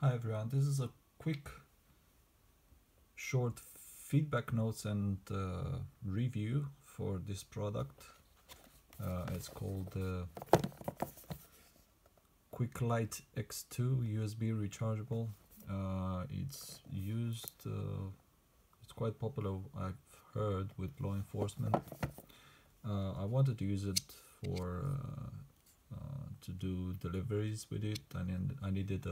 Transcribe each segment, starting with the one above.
Hi everyone, this is a quick short feedback notes and review for this product. It's called QuiqLiteX2 USB rechargeable. It's used, it's quite popular, I've heard, with law enforcement. I wanted to use it for to do deliveries with it. I needed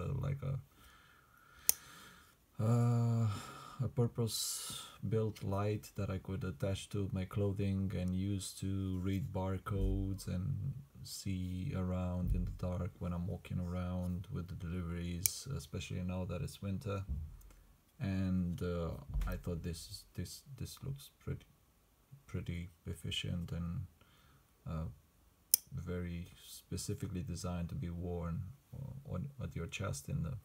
a purpose-built light that I could attach to my clothing and use to read barcodes and see around in the dark when I'm walking around with the deliveries, especially now that it's winter. And I thought this looks pretty efficient and very specifically designed to be worn at your chest in the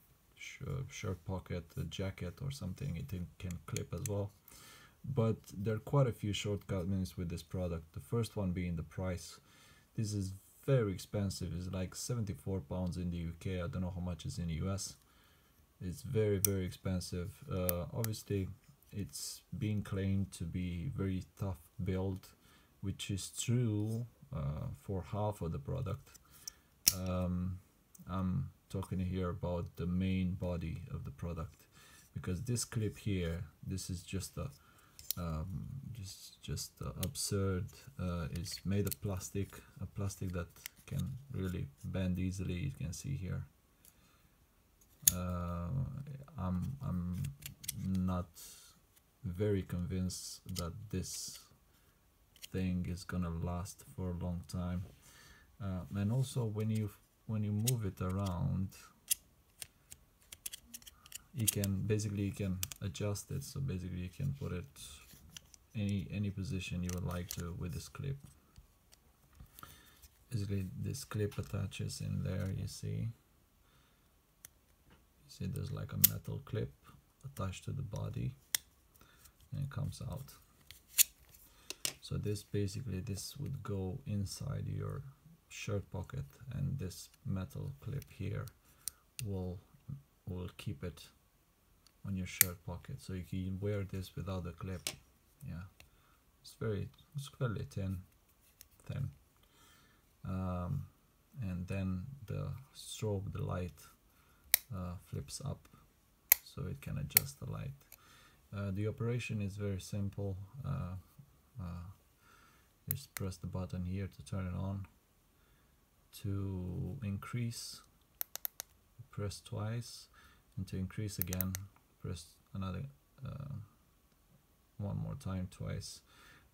shirt pocket, a jacket or something. It can clip as well, but there are quite a few shortcomings with this product. The first one being the price. This is very expensive. It's like £74 in the UK. I don't know how much is in the US. It's very expensive. Obviously it's being claimed to be very tough build, which is true for half of the product. I'm talking here about the main body of the product, because this clip here, this is just a absurd. It's made of plastic, a plastic that can really bend easily. You can see here. I'm not very convinced that this thing is gonna last for a long time, and also when you move it around, you can adjust it. So basically you can put it any position you would like to with this clip. Basically this clip attaches in there. You see there's like a metal clip attached to the body and it comes out. So this would go inside your shirt pocket, and this metal clip here will keep it on your shirt pocket, so you can wear this without the clip. Yeah, it's fairly thin, and then the strobe, the light, flips up so it can adjust the light. The operation is very simple. Just press the button here to turn it on. To increase, press twice, and to increase again, press another one more time, twice.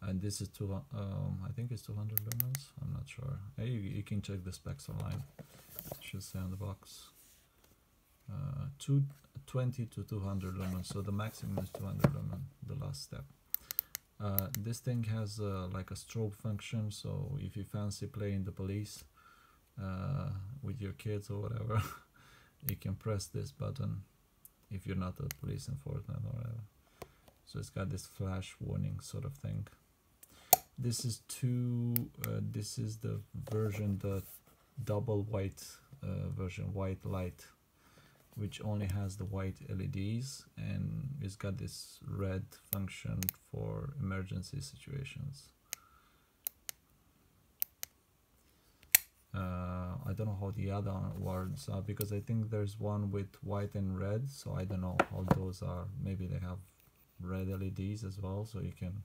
And this is I think it's 200 lumens. I'm not sure. You can check the specs online. It should say on the box. 220 to 200 lumens. So the maximum is 200 lumen. The last step. This thing has like a strobe function. So if you fancy playing the police with your kids or whatever, you can press this button if you're not a police enforcement or whatever. So it's got this flash warning sort of thing. This is this is the version, the double white version, white light, which only has the white LEDs, and it's got this red function for emergency situations. I don't know how the other ones are, because I think there's one with white and red, so I don't know how those are. Maybe they have red LEDs as well, so you can,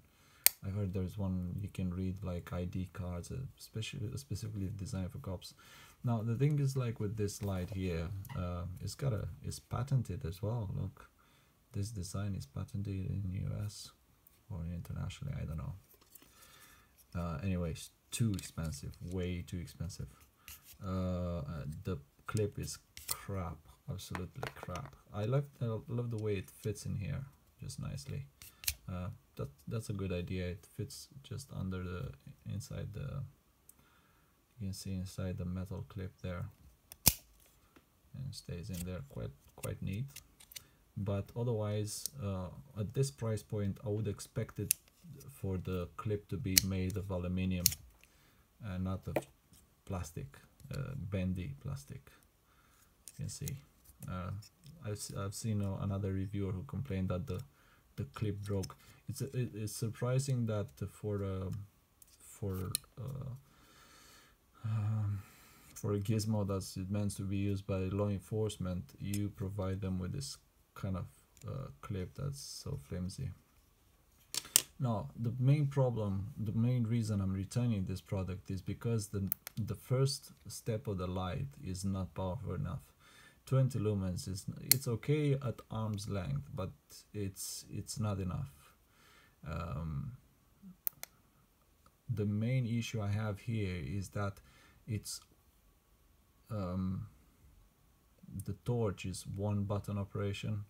I heard there's one you can read like ID cards, specifically designed for cops. Now the thing is, like with this light here, it's patented as well. Look, this design is patented in the US or internationally, I don't know. Anyways, too expensive, way too expensive. The clip is crap, absolutely crap. I love the way it fits in here just nicely. That's a good idea. It fits just under the inside the, you can see inside the metal clip there, and stays in there quite neat. But otherwise, at this price point, I would expect it for the clip to be made of aluminium and not of plastic, bendy plastic. You can see I've seen another reviewer who complained that the clip broke. It's surprising that for a gizmo that's meant to be used by law enforcement, you provide them with this kind of clip that's so flimsy. Now, the main reason I'm returning this product is because the first step of the light is not powerful enough. 20 lumens it's okay at arm's length, but it's not enough. The main issue I have here is that it's the torch is one button operation,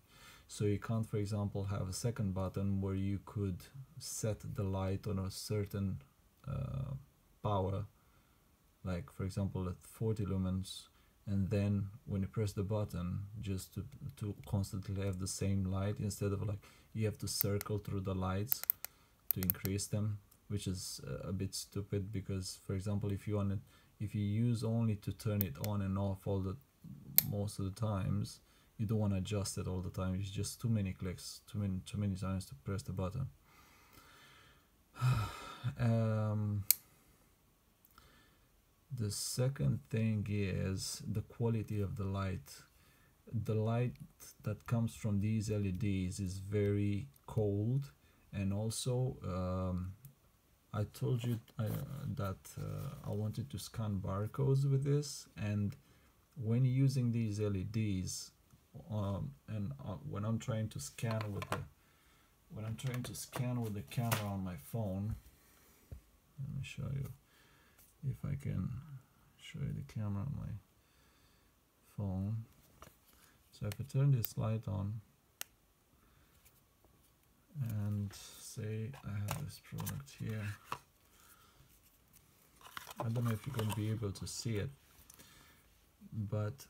so you can't, for example, have a second button where you could set the light on a certain power, like for example at 40 lumens, and then when you press the button just to constantly have the same light, instead of like you have to circle through the lights to increase them, which is a bit stupid, because for example if you use only to turn it on and off most of the times, you don't want to adjust it all the time. It's just too many clicks, too many times to press the button. The second thing is the quality of the light. The light that comes from these LEDs is very cold, and also I told you that I wanted to scan barcodes with this, and when using these LEDs, when I'm trying to scan with the camera on my phone, let me show you if I can show you the camera on my phone. So if I turn this light on and say I have this product here, I don't know if you're going to be able to see it, but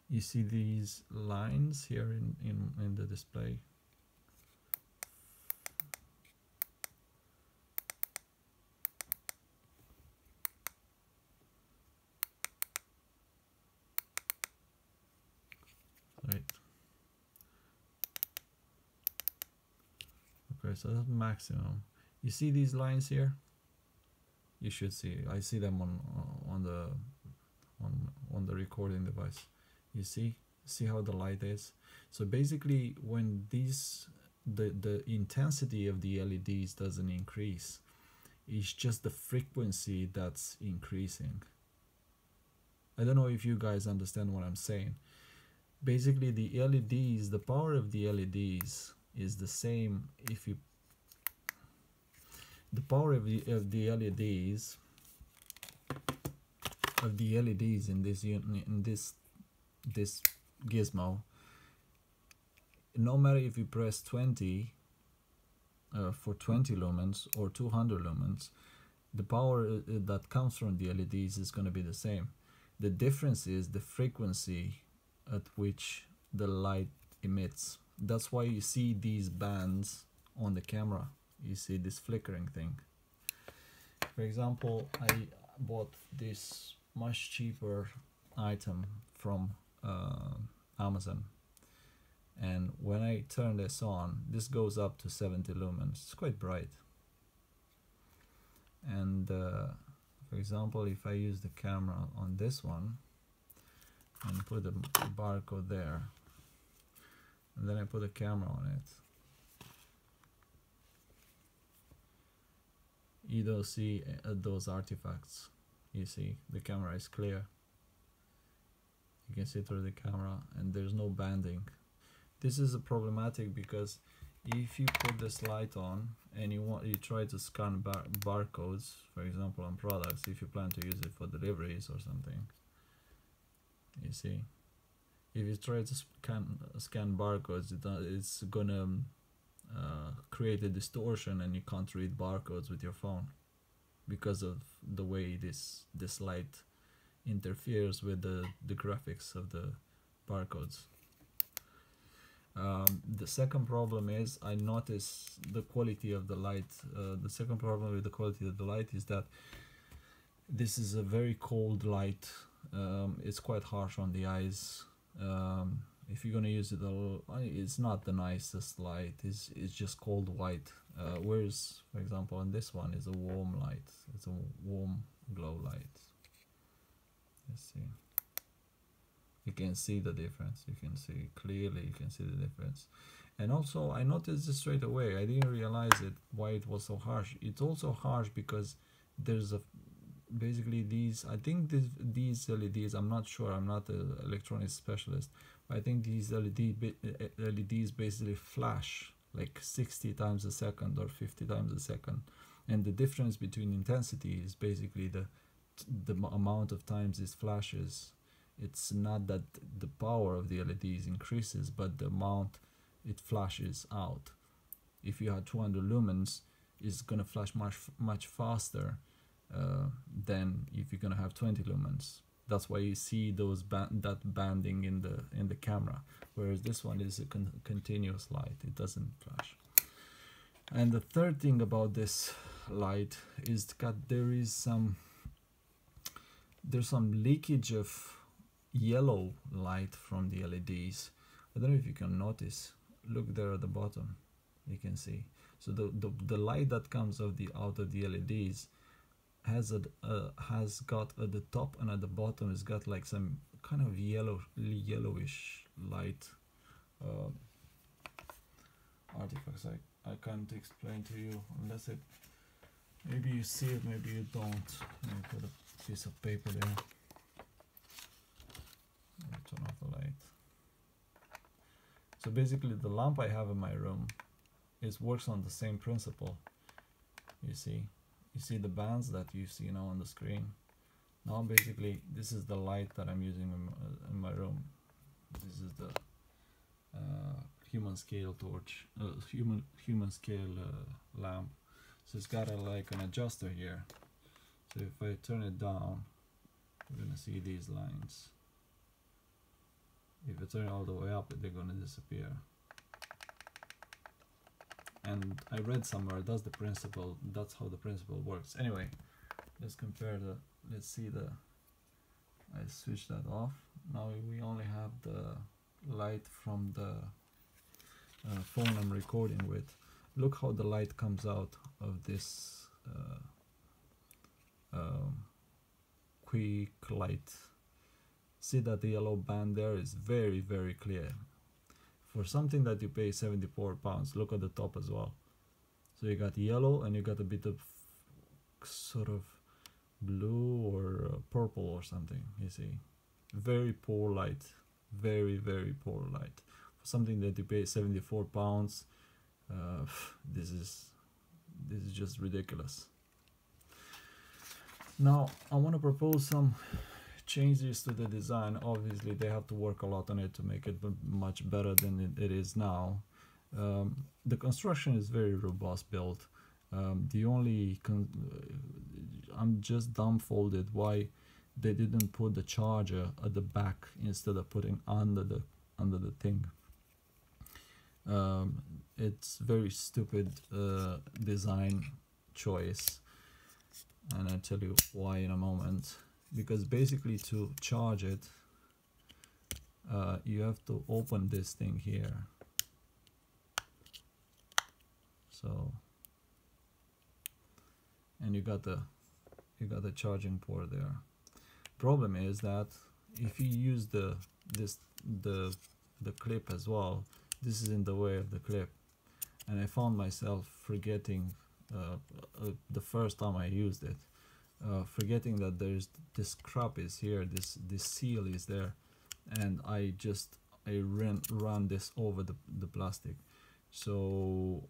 you see these lines here in the display. Right. Okay, so that's maximum. You see these lines here? You should see. I see them on the recording device. You see how the light is. So basically, when the intensity of the LEDs doesn't increase, it's just the frequency that's increasing. I don't know if you guys understand what I'm saying. Basically, the LEDs, the power of the LEDs is the same if you. The power of the LEDs in this gizmo, no matter if you press 20 for 20 lumens or 200 lumens, the power that comes from the LEDs is going to be the same. The difference is the frequency at which the light emits. That's why you see these bands on the camera. You see this flickering thing. For example, I bought this much cheaper item from Amazon, and when I turn this on, this goes up to 70 lumens. It's quite bright. And for example, if I use the camera on this one and put the barcode there, and then I put a camera on it, you don't see those artifacts. You see the camera is clear. You can see through the camera, and there's no banding. This is problematic because if you put this light on and you try to scan barcodes, for example on products, if you plan to use it for deliveries or something, you see, if you try to scan barcodes, it's gonna create a distortion, and you can't read barcodes with your phone because of the way this light interferes with the graphics of the barcodes. The second problem is, I notice the quality of the light. The second problem with the quality of the light is that this is a very cold light It's quite harsh on the eyes. If you're gonna use it, it's not the nicest light. It's just cold white. Whereas, for example, on this one is a warm light. It's a warm glow light. Let's see. You can see the difference. You can see clearly. You can see the difference. And also, I noticed this straight away. I didn't realize it why it was so harsh. It's also harsh because there's a basically these. I think these LEDs. I'm not sure. I'm not an electronics specialist. But I think these LEDs basically flash like 60 times a second or 50 times a second, and the difference between intensity is basically the amount of times this flashes. It's not that the power of the LEDs increases, but the amount it flashes out. If you have 200 lumens, it's gonna flash much faster than if you're gonna have 20 lumens. That's why you see those that banding in the camera, whereas this one is a continuous light. It doesn't flash. And the third thing about this light is that there's some leakage of yellow light from the LEDs. I don't know if you can notice. Look there at the bottom. You can see. So the light that comes out of the LEDs has got at the top and at the bottom it's got like some kind of yellowish light artifacts. I can't explain to you unless maybe you see it, maybe you don't. Let me put a piece of paper there. Turn off the light. So basically the lamp I have in my room works on the same principle. You see the bands that you see now on the screen. Now basically this is the light that I'm using in my room. This is the human scale torch, human scale lamp. So it's got like an adjuster here. So if I turn it down, we're gonna see these lines. If I turn it all the way up, they're gonna disappear. And I read somewhere that's the principle. That's how the principle works. Anyway, let's compare let's see I switched that off. Now we only have the light from the phone I'm recording with. Look how the light comes out of this QuiqLite. See that the yellow band there is very, very clear. For something that you pay £74, look at the top as well. So you got yellow and you got a bit of sort of blue or purple or something. You see, very poor light, very, very poor light. For something that you pay £74, this is just ridiculous. Now I want to propose some changes to the design. Obviously they have to work a lot on it to make it much better than it is now. The construction is very robust built. The only I'm just dumbfounded why they didn't put the charger at the back instead of putting under the thing. It's very stupid design choice, and I'll tell you why in a moment. Because basically to charge it, you have to open this thing here. So, and you got the charging port there. Problem is that if you use the clip as well, this is in the way of the clip, and I found myself forgetting the first time I used it. Forgetting that there's this crap is here, this seal is there, and I run this over the plastic. So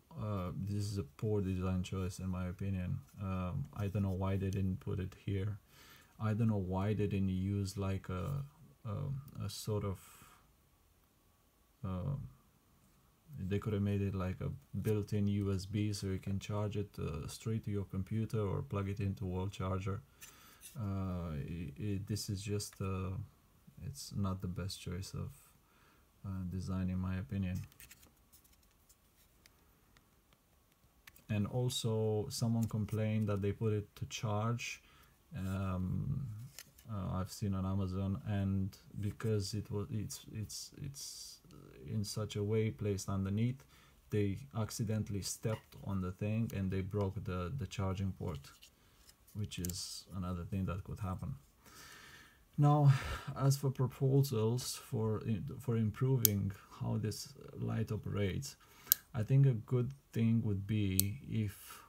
this is a poor design choice in my opinion. I don't know why they didn't put it here. I don't know why they didn't use like a sort of they could have made it like a built-in USB so you can charge it straight to your computer or plug it into wall charger. This is just it's not the best choice of design in my opinion. And also someone complained that they put it to charge I've seen on Amazon, and because it's in such a way placed underneath, they accidentally stepped on the thing and they broke the charging port, which is another thing that could happen. Now, as for proposals for improving how this light operates, I think a good thing would be if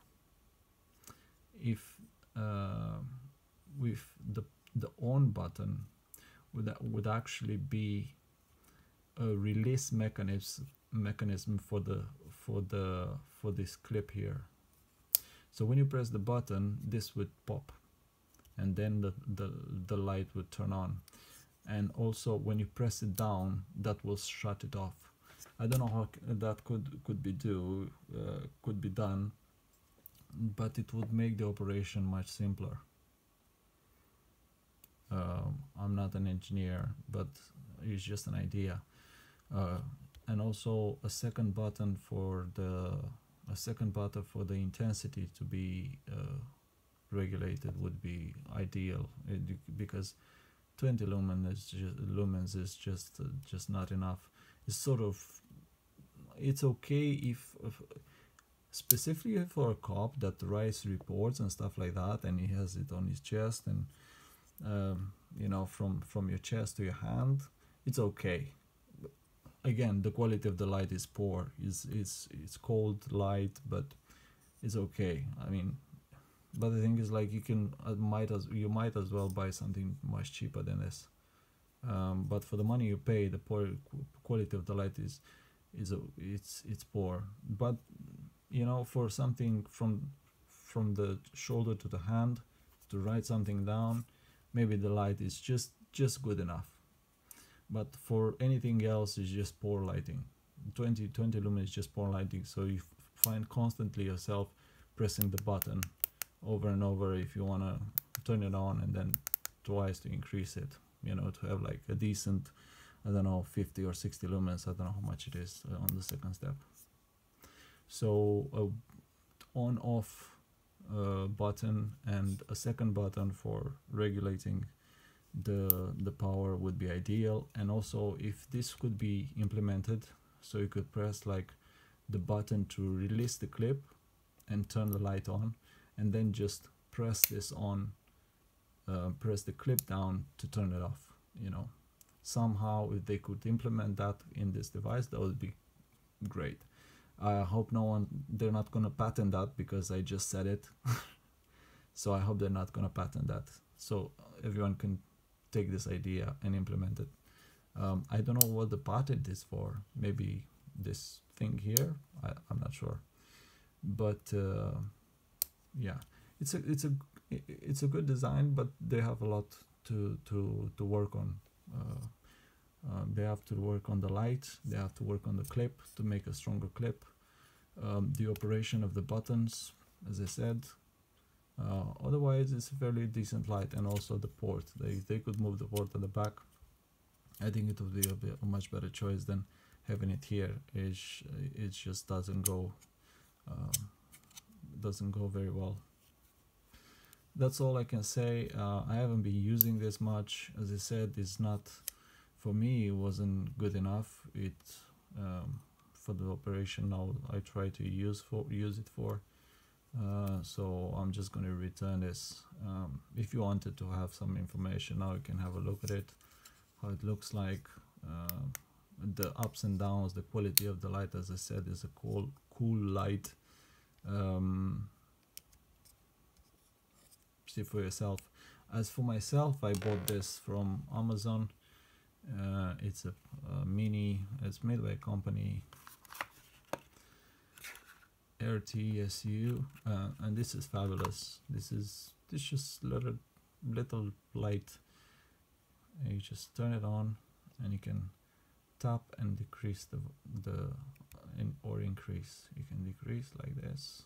with the on button would actually be a release mechanism for this clip here. So when you press the button, this would pop, and then the light would turn on. And also when you press it down, that will shut it off. I don't know how that could be done, but it would make the operation much simpler. I'm not an engineer, but it's just an idea. And also a second button for the intensity to be regulated would be ideal, because 20 lumens is just not enough. It's sort of, it's okay if specifically for a cop that writes reports and stuff like that, and he has it on his chest, and you know, from your chest to your hand, it's okay. Again, the quality of the light is poor. It's cold light, but it's okay. I mean, but the thing is, like, you might as well buy something much cheaper than this. But for the money you pay, the poor quality of the light is it's poor. But you know, for something from the shoulder to the hand to write something down, maybe the light is just good enough. But for anything else, it's just poor lighting. 20 lumens is just poor lighting. So you find constantly yourself pressing the button over and over if you want to turn it on, and then twice to increase it, you know, to have like a decent, I don't know, 50 or 60 lumens. I don't know how much it is on the second step. So a on off button and a second button for regulating the power would be ideal. And also, if this could be implemented, so you could press like the button to release the clip and turn the light on, and then just press this on, press the clip down to turn it off. You know, somehow if they could implement that in this device, that would be great. I hope they're not gonna patent that, because I just said it. So I hope they're not gonna patent that, so everyone can take this idea and implement it. I don't know what the patent is for. Maybe this thing here, I'm not sure, but yeah, it's a good design, but they have a lot to work on. They have to work on the light, they have to work on the clip to make a stronger clip, the operation of the buttons, as I said. Otherwise it's a fairly decent light. And also the port, they could move the port at the back. I think it would be a much better choice than having it here. It just doesn't go very well. That's all I can say. I haven't been using this much. As I said, it's not, for me, it wasn't good enough. For the operation now I try to use it for. So I'm just going to return this. If you wanted to have some information, now you can have a look at it, how it looks like, the ups and downs, the quality of the light. As I said, is a cool light. See for yourself. As for myself, I bought this from Amazon. It's a mini. It's made by a company, RTSU, and this is fabulous. This just little light. You just turn it on, and you can tap and decrease or increase. You can decrease like this,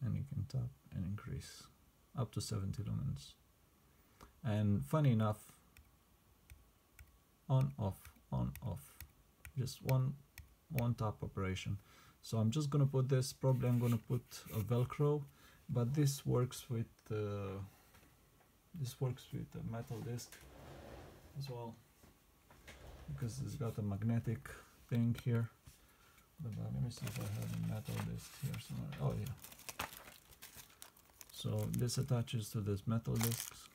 and you can tap and increase up to 70 lumens. And funny enough, on off, just one tap operation. So I'm just gonna put this, probably I'm gonna put a Velcro, but this works with This works with a metal disc as well, because it's got a magnetic thing here. But let me see if I have a metal disc here somewhere. Oh yeah. So this attaches to this metal discs,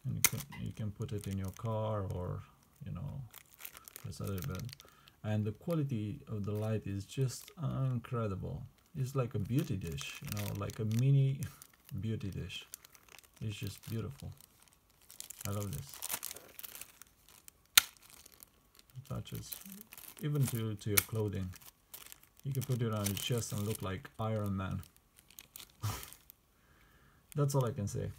and you can put it in your car, or you know, this other bed. And the quality of the light is just incredible. It's like a beauty dish, you know, like a mini beauty dish. It's just beautiful. I love this. Attaches even to your clothing. You can put it on your chest and look like Iron Man. That's all I can say.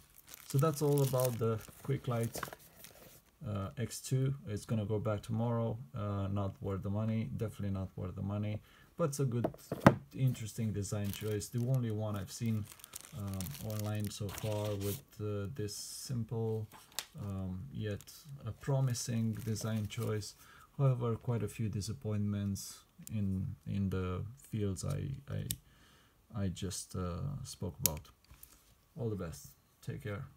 So that's all about the QuiqLiteX2. It's gonna go back tomorrow. Not worth the money, definitely not worth the money, but it's a good interesting design choice. The only one I've seen online so far with this simple yet a promising design choice. However, quite a few disappointments in the fields I just spoke about. All the best. Take care.